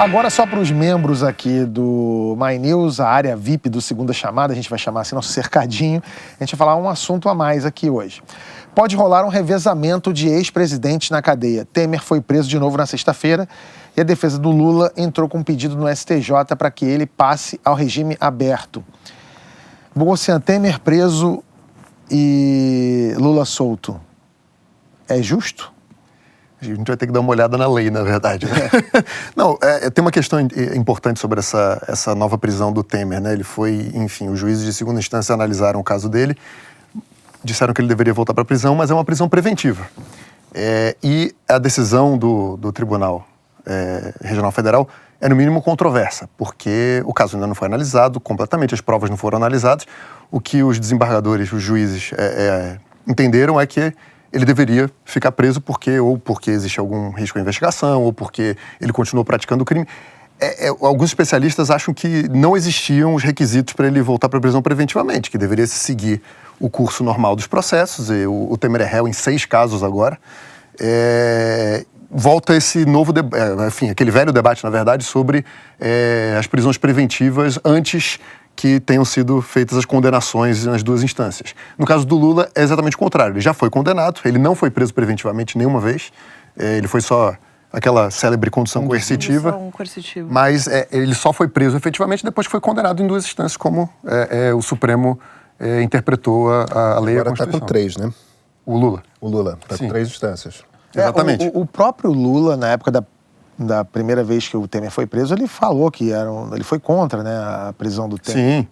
Agora, só para os membros aqui do My News, a área VIP do Segunda Chamada, a gente vai chamar assim, nosso cercadinho, a gente vai falar um assunto a mais aqui hoje. Pode rolar um revezamento de ex-presidentes na cadeia. Temer foi preso de novo na sexta-feira e a defesa do Lula entrou com um pedido no STJ para que ele passe ao regime aberto. Bogocian, Temer preso e Lula solto. É justo? A gente vai ter que dar uma olhada na lei, na verdade. Não, tem uma questão importante sobre essa nova prisão do Temer, né? Ele foi, enfim, os juízes de segunda instância analisaram o caso dele, disseram que ele deveria voltar para a prisão, mas é uma prisão preventiva. E a decisão do Tribunal Regional Federal é, no mínimo, controversa, porque o caso ainda não foi analisado completamente, as provas não foram analisadas. O que os desembargadores, os juízes, entenderam é que ele deveria ficar preso porque existe algum risco à investigação, ou porque ele continuou praticando o crime. Alguns especialistas acham que não existiam os requisitos para ele voltar para a prisão preventivamente, que deveria se seguir o curso normal dos processos, e o Temer é réu em 6 casos agora. Volta esse novo debate, aquele velho debate, na verdade, sobre as prisões preventivas antes que tenham sido feitas as condenações nas 2 instâncias. No caso do Lula, é exatamente o contrário. Ele já foi condenado, ele não foi preso preventivamente nenhuma vez, ele foi só aquela célebre condução coercitiva, mas ele só foi preso efetivamente depois que foi condenado em 2 instâncias, como o Supremo interpretou a lei e a Constituição. Agora está com 3, né? O Lula. O Lula está com 3 instâncias. Exatamente. O próprio Lula, na época da primeira vez que o Temer foi preso, ele falou que ele foi contra, né, a prisão do Temer. Sim.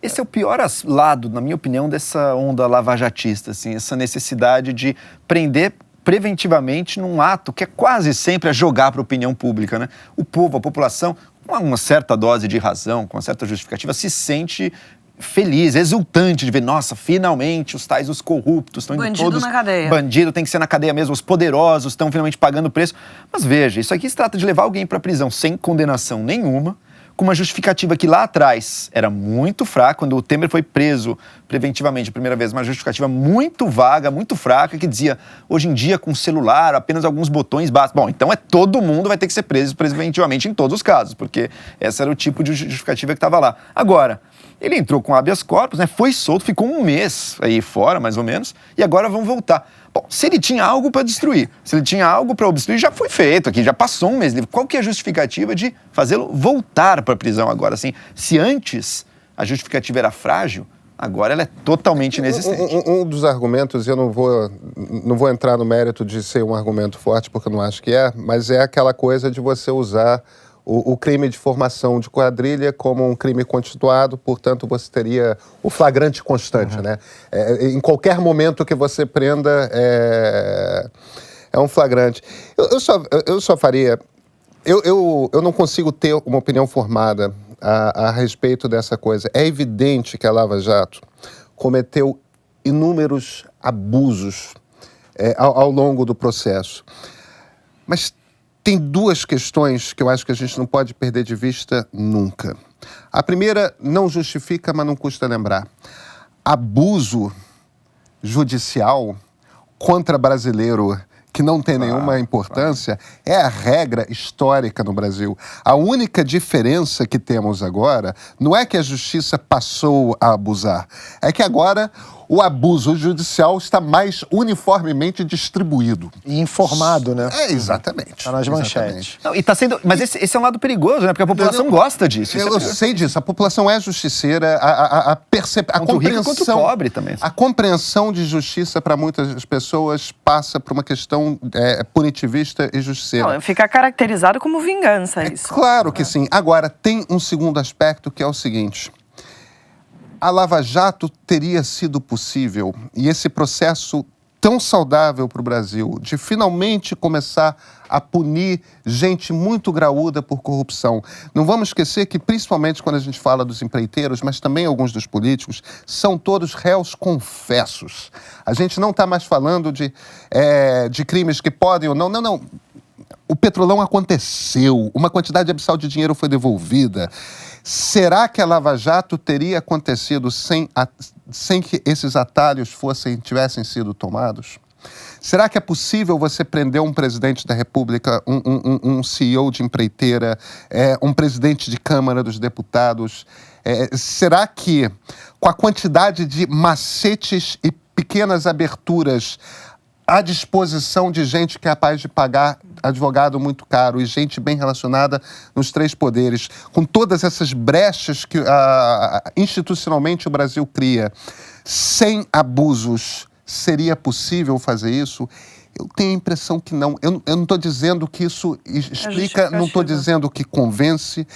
Esse é o pior lado, na minha opinião, dessa onda lavajatista, assim, essa necessidade de prender preventivamente num ato que é quase sempre a jogar para a opinião pública, né? O povo, a população, com uma certa dose de razão, com uma certa justificativa, se sente feliz, exultante de ver, nossa, finalmente os corruptos estão indo bandido todos... na cadeia. Bandido tem que ser na cadeia mesmo, os poderosos estão finalmente pagando o preço. Mas veja, isso aqui se trata de levar alguém para a prisão sem condenação nenhuma, com uma justificativa que lá atrás era muito fraca, quando o Temer foi preso preventivamente a primeira vez, uma justificativa muito vaga, muito fraca, que dizia, hoje em dia com celular, apenas alguns botões bastam. Bom, então todo mundo vai ter que ser preso preventivamente em todos os casos, porque esse era o tipo de justificativa que estava lá. Agora, ele entrou com habeas corpus, né, foi solto, ficou 1 mês aí fora, mais ou menos, e agora vão voltar. Bom, se ele tinha algo para destruir, se ele tinha algo para obstruir, já foi feito aqui, já passou 1 mês. Qual que é a justificativa de fazê-lo voltar para a prisão agora? Assim, se antes a justificativa era frágil, agora ela é totalmente inexistente. Um dos argumentos, eu não vou entrar no mérito de ser um argumento forte, porque eu não acho que mas é aquela coisa de você usar o crime de formação de quadrilha como um crime constituído, portanto, você teria o flagrante constante, né? Em qualquer momento que você prenda, é um flagrante. Eu só faria... Eu não consigo ter uma opinião formada a respeito dessa coisa. É evidente que a Lava Jato cometeu inúmeros abusos ao longo do processo. Mas tem 2 questões que eu acho que a gente não pode perder de vista nunca. A primeira não justifica, mas não custa lembrar. Abuso judicial contra brasileiro que não tem nenhuma importância é a regra histórica no Brasil. A única diferença que temos agora não é que a justiça passou a abusar, é que agora o abuso judicial está mais uniformemente distribuído. E informado, né? Exatamente. Está nas manchetes. Não, e tá sendo, mas esse é um lado perigoso, né? Porque a população gosta disso. Eu sei disso. A população é justiceira. A compreensão contra o pobre também. A compreensão de justiça para muitas pessoas passa por uma questão punitivista e justiceira. Não, fica caracterizado como vingança isso. Claro que sim. Agora, tem um segundo aspecto que é o seguinte. A Lava Jato teria sido possível, e esse processo tão saudável para o Brasil, de finalmente começar a punir gente muito graúda por corrupção. Não vamos esquecer que, principalmente quando a gente fala dos empreiteiros, mas também alguns dos políticos, são todos réus confessos. A gente não está mais falando de crimes que podem ou não. Não. O Petrolão aconteceu, uma quantidade abissal de dinheiro foi devolvida. Será que a Lava Jato teria acontecido sem que esses atalhos tivessem sido tomados? Será que é possível você prender um presidente da República, um CEO de empreiteira, um presidente de Câmara dos Deputados? Será que, com a quantidade de macetes e pequenas aberturas à disposição de gente que é capaz de pagar advogado muito caro e gente bem relacionada nos 3 poderes, com todas essas brechas que institucionalmente o Brasil cria, sem abusos, seria possível fazer isso? Eu tenho a impressão que não. Eu não estou dizendo que isso explica, não estou dizendo que convence.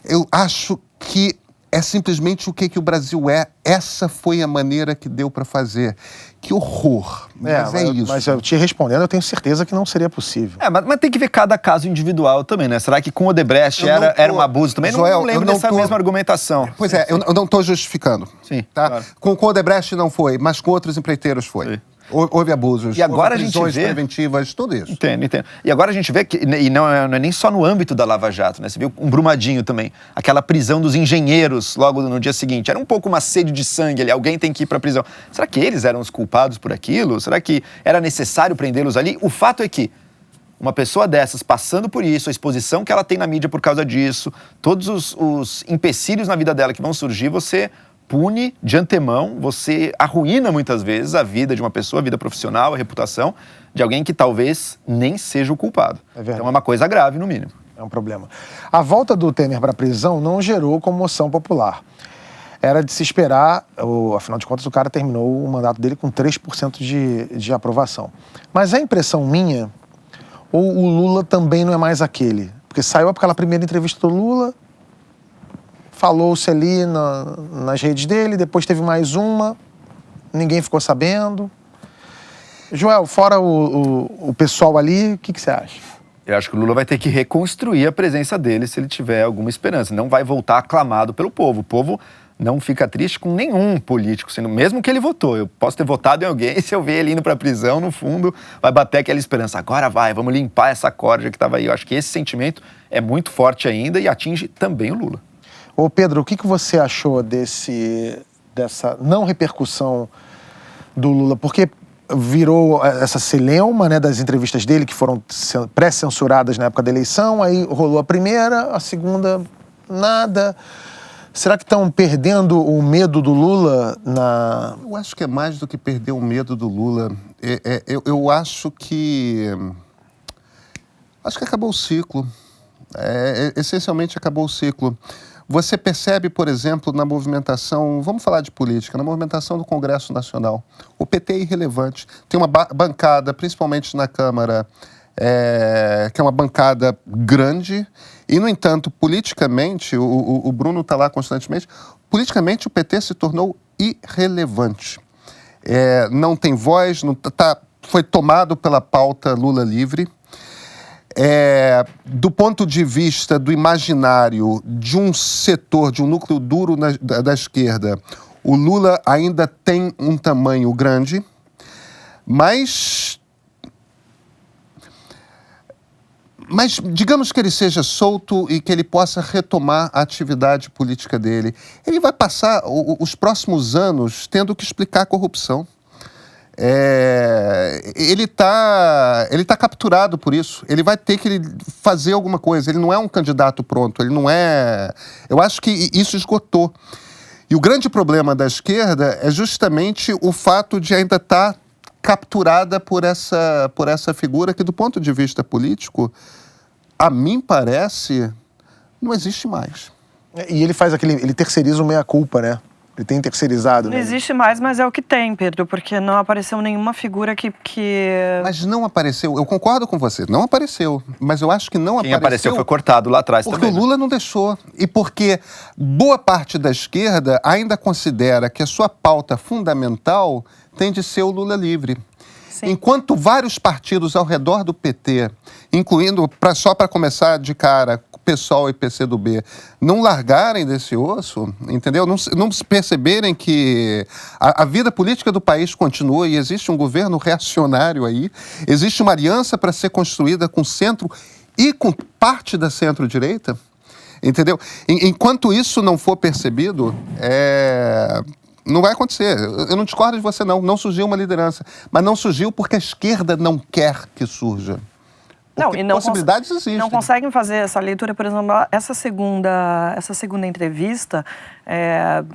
Eu acho que é simplesmente o que o Brasil é. Essa foi a maneira que deu para fazer. Que horror. Mas é isso. Mas eu te respondendo, eu tenho certeza que não seria possível. Mas tem que ver cada caso individual também, né? Será que com o Odebrecht era um abuso também? Joel, não lembro dessa mesma argumentação. Pois é, eu não estou justificando. Sim, tá? claro. Com o Odebrecht não foi, mas com outros empreiteiros foi. Sim. Houve abusos, e agora houve prisões a gente vê... preventivas, tudo isso. Entendo. E agora a gente vê que, e não é nem só no âmbito da Lava Jato, né? Você viu um Brumadinho também, aquela prisão dos engenheiros logo no dia seguinte. Era um pouco uma sede de sangue ali, alguém tem que ir para a prisão. Será que eles eram os culpados por aquilo? Será que era necessário prendê-los ali? O fato é que uma pessoa dessas, passando por isso, a exposição que ela tem na mídia por causa disso, todos os empecilhos na vida dela que vão surgir, você pune de antemão, você arruína muitas vezes a vida de uma pessoa, a vida profissional, a reputação de alguém que talvez nem seja o culpado. Então é uma coisa grave, no mínimo. É um problema. A volta do Temer para a prisão não gerou comoção popular. Era de se esperar, afinal de contas o cara terminou o mandato dele com 3% de aprovação. Mas a impressão minha, ou o Lula também não é mais aquele? Porque saiu aquela primeira entrevista do Lula, falou-se ali nas redes dele, depois teve mais uma, ninguém ficou sabendo. Joel, fora o pessoal ali, o que você acha? Eu acho que o Lula vai ter que reconstruir a presença dele se ele tiver alguma esperança. Não vai voltar aclamado pelo povo. O povo não fica triste com nenhum político, mesmo que ele votou. Eu posso ter votado em alguém e se eu ver ele indo para a prisão, no fundo, vai bater aquela esperança. Agora vamos limpar essa corda que estava aí. Eu acho que esse sentimento é muito forte ainda e atinge também o Lula. Ô Pedro, o que você achou dessa não repercussão do Lula? Porque virou essa celeuma, né, das entrevistas dele, que foram pré-censuradas na época da eleição, aí rolou a primeira, a segunda, nada. Será que estão perdendo o medo do Lula na... Eu acho que é mais do que perder o medo do Lula. Eu acho que... Acho que acabou o ciclo. Essencialmente acabou o ciclo. Você percebe, por exemplo, na movimentação, vamos falar de política, na movimentação do Congresso Nacional. O PT é irrelevante. Tem uma bancada, principalmente na Câmara, que é uma bancada grande, e, no entanto, politicamente, o Bruno está lá constantemente, politicamente o PT se tornou irrelevante. Não tem voz, foi tomado pela pauta Lula livre. Do ponto de vista do imaginário de um setor, de um núcleo duro da esquerda, o Lula ainda tem um tamanho grande, mas digamos que ele seja solto e que ele possa retomar a atividade política dele. Ele vai passar os próximos anos tendo que explicar a corrupção. Ele tá capturado por isso. Ele vai ter que fazer alguma coisa. Ele não é um candidato pronto. Ele não é... Eu acho que isso esgotou. E o grande problema da esquerda é justamente o fato de ainda estar capturada por essa figura que, do ponto de vista político, a mim parece, não existe mais. E ele faz ele terceiriza o meia-culpa, né? Ele tem terceirizado, né? Não existe mais, mas é o que tem, Pedro, porque não apareceu nenhuma figura que... Mas não apareceu, eu concordo com você, não apareceu, mas eu acho que não Quem apareceu... apareceu foi cortado lá atrás porque também. Porque o Lula não deixou, e porque boa parte da esquerda ainda considera que a sua pauta fundamental tem de ser o Lula livre. Sim. Enquanto vários partidos ao redor do PT, incluindo, só para começar de cara, PSOL e PCdoB, não largarem desse osso, entendeu? Não perceberem que a vida política do país continua e existe um governo reacionário aí, existe uma aliança para ser construída com o centro e com parte da centro-direita, entendeu? Enquanto isso não for percebido, Não vai acontecer. Eu não discordo de você, não. Não surgiu uma liderança. Mas não surgiu porque a esquerda não quer que surja. Não, e não possibilidades existem. Não conseguem fazer essa leitura, por exemplo, essa segunda entrevista,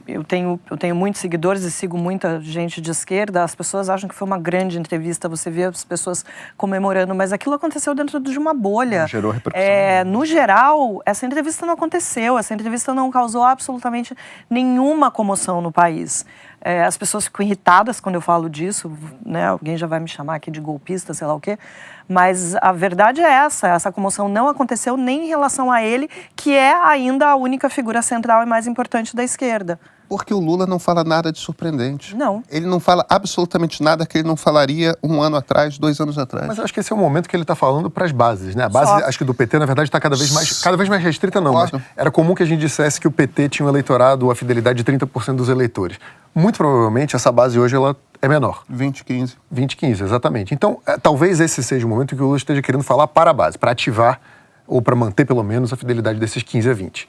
eu tenho muitos seguidores e sigo muita gente de esquerda, as pessoas acham que foi uma grande entrevista, você vê as pessoas comemorando, mas aquilo aconteceu dentro de uma bolha. Gerou repercussão. No geral, essa entrevista não aconteceu, essa entrevista não causou absolutamente nenhuma comoção no país. As pessoas ficam irritadas quando eu falo disso, né? Alguém já vai me chamar aqui de golpista, sei lá o quê. Mas a verdade é essa comoção não aconteceu nem em relação a ele, que é ainda a única figura central e mais importante da esquerda. Porque o Lula não fala nada de surpreendente. Não. Ele não fala absolutamente nada que ele não falaria 1 ano atrás, 2 anos atrás. Mas eu acho que esse é o momento que ele está falando para as bases, né? A base, acho que do PT, na verdade, está cada vez mais restrita, não. Mas era comum que a gente dissesse que o PT tinha um eleitorado, a fidelidade de 30% dos eleitores. Muito provavelmente, essa base hoje ela é menor. 20-15. 20-15, exatamente. Então, talvez esse seja o momento que o Lula esteja querendo falar para a base, para ativar, ou para manter, pelo menos, a fidelidade desses 15 a 20.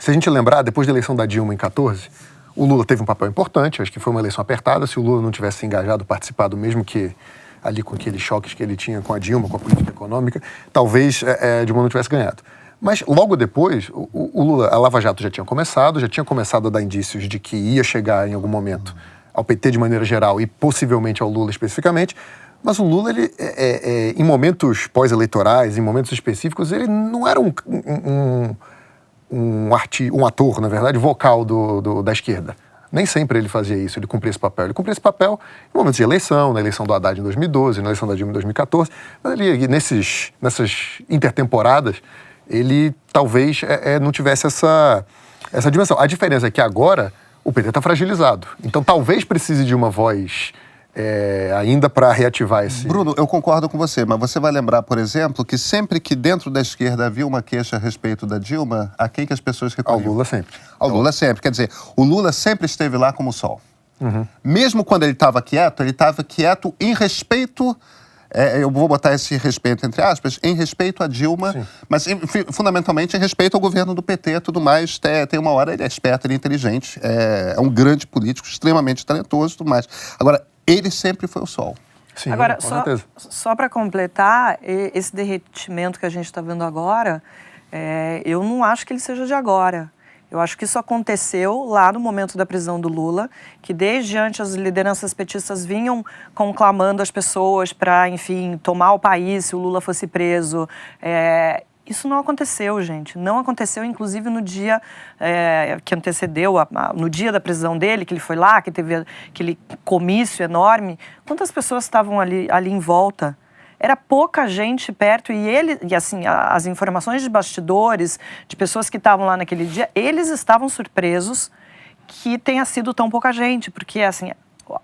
Se a gente lembrar, depois da eleição da Dilma em 14, o Lula teve um papel importante, acho que foi uma eleição apertada. Se o Lula não tivesse engajado, participado, mesmo que ali com aqueles choques que ele tinha com a Dilma, com a política econômica, talvez a Dilma não tivesse ganhado. Mas logo depois, o Lula, a Lava Jato já tinha começado a dar indícios de que ia chegar em algum momento ao PT de maneira geral e possivelmente ao Lula especificamente. Mas o Lula, ele, em momentos pós-eleitorais, em momentos específicos, ele não era um ator, na verdade, vocal da esquerda. Nem sempre ele fazia isso, ele cumpria esse papel. Ele cumpria esse papel em momentos de eleição, na eleição do Haddad em 2012, na eleição da Dilma em 2014. Mas ali, nessas intertemporadas, ele talvez não tivesse essa dimensão. A diferença é que agora o PT está fragilizado. Então talvez precise de uma voz ainda para reativar esse... Bruno, eu concordo com você, mas você vai lembrar, por exemplo, que sempre que dentro da esquerda havia uma queixa a respeito da Dilma, a quem que as pessoas recorriam? Ao Lula sempre. Ao Lula sempre. Quer dizer, o Lula sempre esteve lá como o sol. Uhum. Mesmo quando ele estava quieto em respeito... eu vou botar esse respeito entre aspas, em respeito a Dilma, sim, mas fundamentalmente em respeito ao governo do PT e tudo mais. Tem uma hora, ele é esperto, ele é inteligente, é um grande político, extremamente talentoso e tudo mais. Agora, ele sempre foi o sol. Sim, agora, com certeza. Só para completar, esse derretimento que a gente está vendo agora, eu não acho que ele seja de agora. Eu acho que isso aconteceu lá no momento da prisão do Lula, que desde antes as lideranças petistas vinham conclamando as pessoas para, enfim, tomar o país se o Lula fosse preso. Isso não aconteceu, gente. Não aconteceu, inclusive, no dia que antecedeu, no dia da prisão dele, que ele foi lá, que teve aquele comício enorme. Quantas pessoas estavam ali em volta? Era pouca gente perto e assim, as informações de bastidores, de pessoas que estavam lá naquele dia, eles estavam surpresos que tenha sido tão pouca gente, porque assim,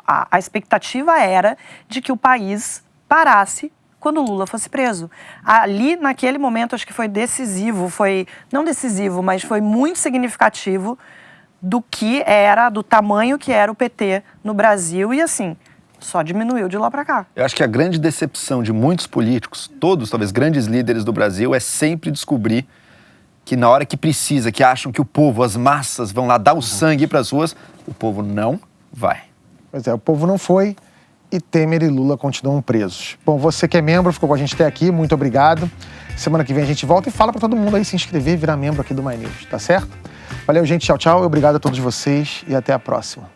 a expectativa era de que o país parasse quando o Lula fosse preso. Ali, naquele momento, acho que foi decisivo, não decisivo, mas foi muito significativo do tamanho que era o PT no Brasil e assim... só diminuiu de lá para cá. Eu acho que a grande decepção de muitos políticos, todos, talvez, grandes líderes do Brasil, é sempre descobrir que na hora que precisa, que acham que o povo, as massas, vão lá dar o sangue para as ruas, o povo não vai. Pois é, o povo não foi e Temer e Lula continuam presos. Bom, você que é membro, ficou com a gente até aqui, muito obrigado. Semana que vem a gente volta e fala para todo mundo aí se inscrever e virar membro aqui do My News, tá certo? Valeu, gente, tchau, tchau, obrigado a todos vocês e até a próxima.